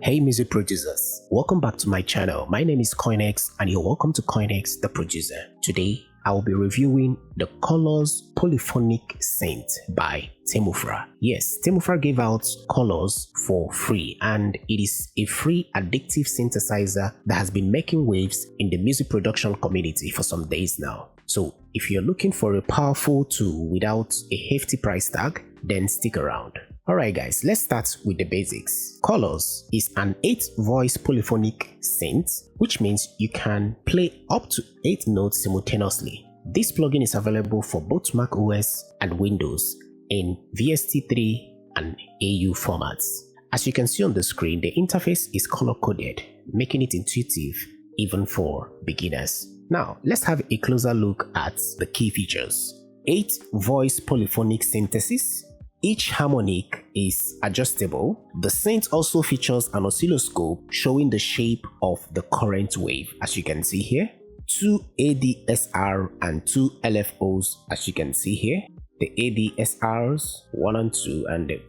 Hey music producers, welcome back to my channel. My name is Coinex and you're welcome to Coinex the producer. Today I will be reviewing the Colors Polyphonic Synth by TeMufra. Yes, TeMufra gave out Colors for free and it is a free addictive synthesizer that has been making waves in the music production community for some days now. So if you're looking for a powerful tool without a hefty price tag, then stick around. Alright guys, let's start with the basics. Colors is an 8-voice polyphonic synth, which means you can play up to 8 notes simultaneously. This plugin is available for both Mac OS and Windows in VST3 and AU formats. As you can see on the screen, the interface is color-coded, making it intuitive even for beginners. Now, let's have a closer look at the key features. 8-voice polyphonic synthesis. Each harmonic is adjustable. The synth also features an oscilloscope showing the shape of the current wave, as you can see here. 2 ADSR and 2 LFOs, as you can see here. The ADSRs 1 and 2 and the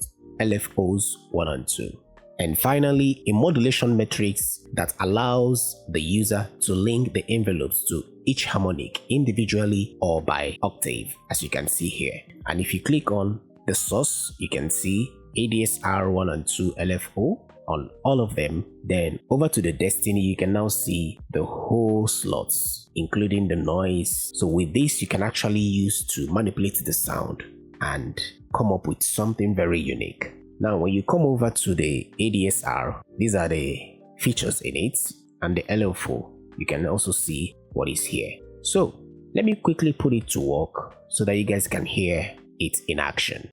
LFOs 1 and 2. And finally, a modulation matrix that allows the user to link the envelopes to each harmonic individually or by octave, as you can see here. And if you click on the source, you can see ADSR 1 and 2 LFO on all of them. Then over to the destiny, you can now see the whole slots, including the noise. So with this, you can actually use to manipulate the sound and come up with something very unique. Now, when you come over to the ADSR, these are the features in it, and the LFO, you can also see what is here. So let me quickly put it to work so that you guys can hear it in action.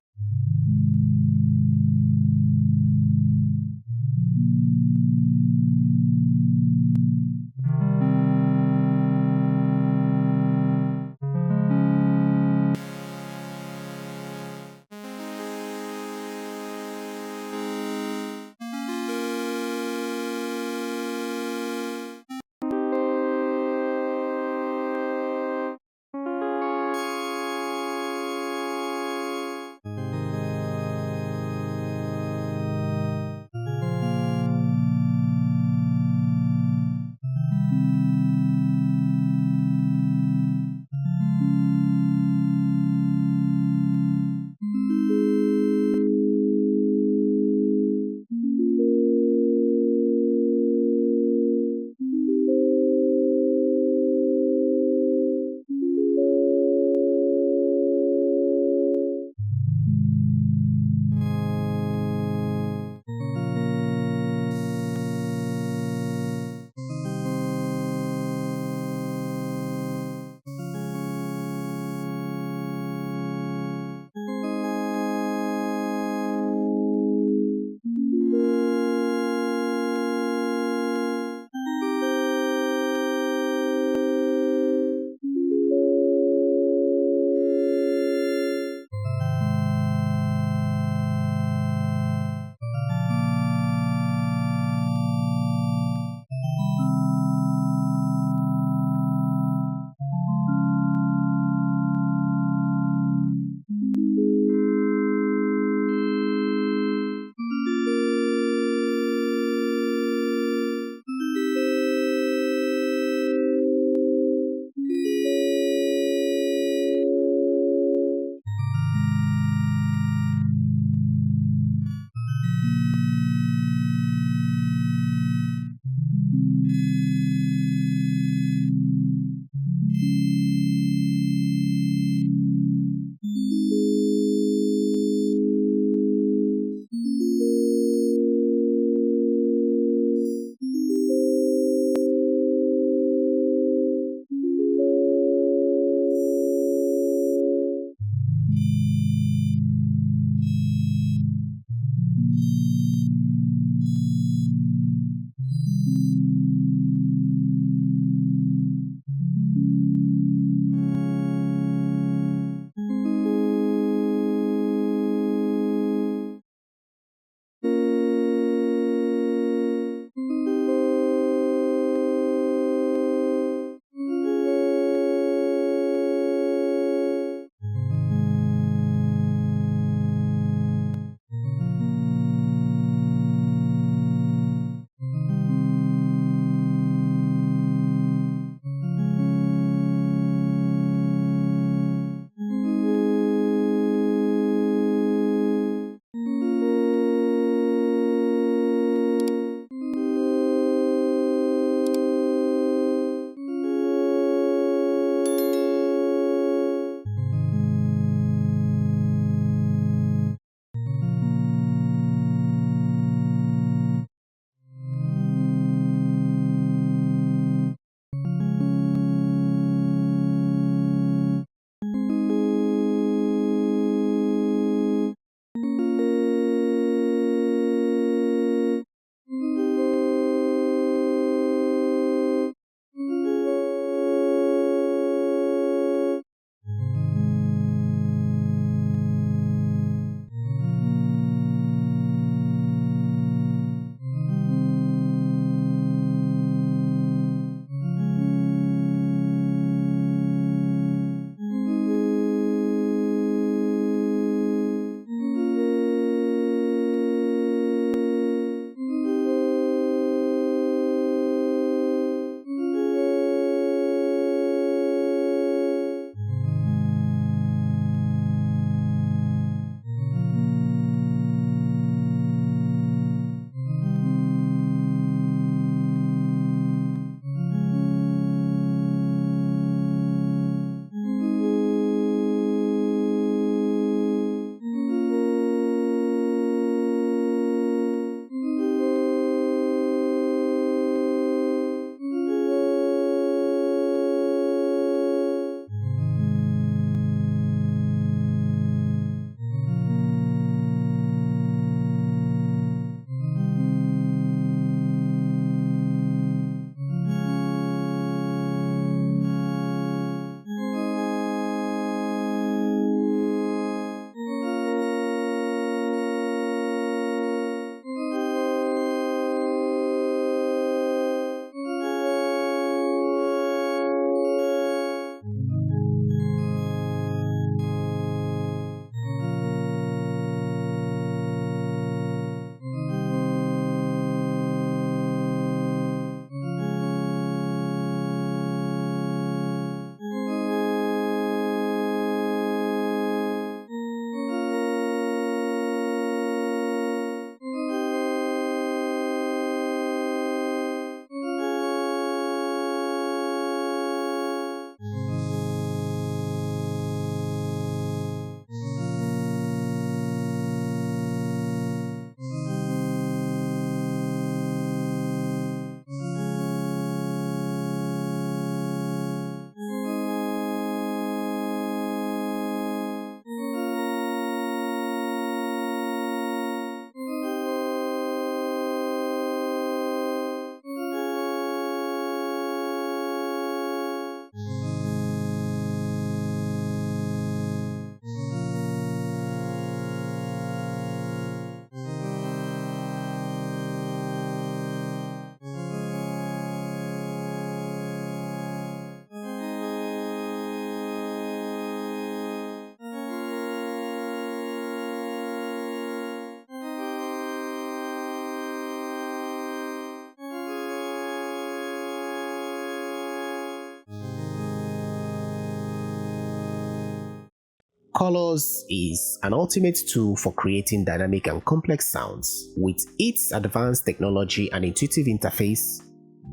Colors is an ultimate tool for creating dynamic and complex sounds. With its advanced technology and intuitive interface,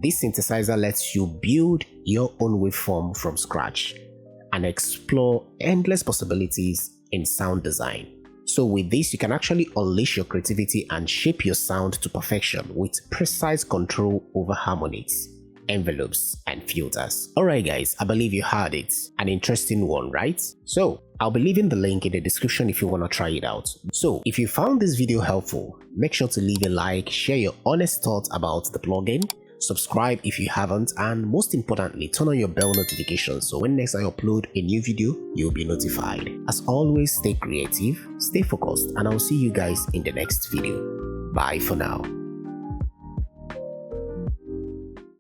this synthesizer lets you build your own waveform from scratch and explore endless possibilities in sound design. So with this, you can actually unleash your creativity and shape your sound to perfection with precise control over harmonics, envelopes, and filters. Alright guys, I believe you heard it. An interesting one, right? So I'll be leaving the link in the description if you want to try it out. So if you found this video helpful, make sure to leave a like, share your honest thoughts about the plugin, subscribe if you haven't, and most importantly, turn on your bell notifications so when next I upload a new video, you'll be notified. As always, stay creative, stay focused, and I'll see you guys in the next video. Bye for now.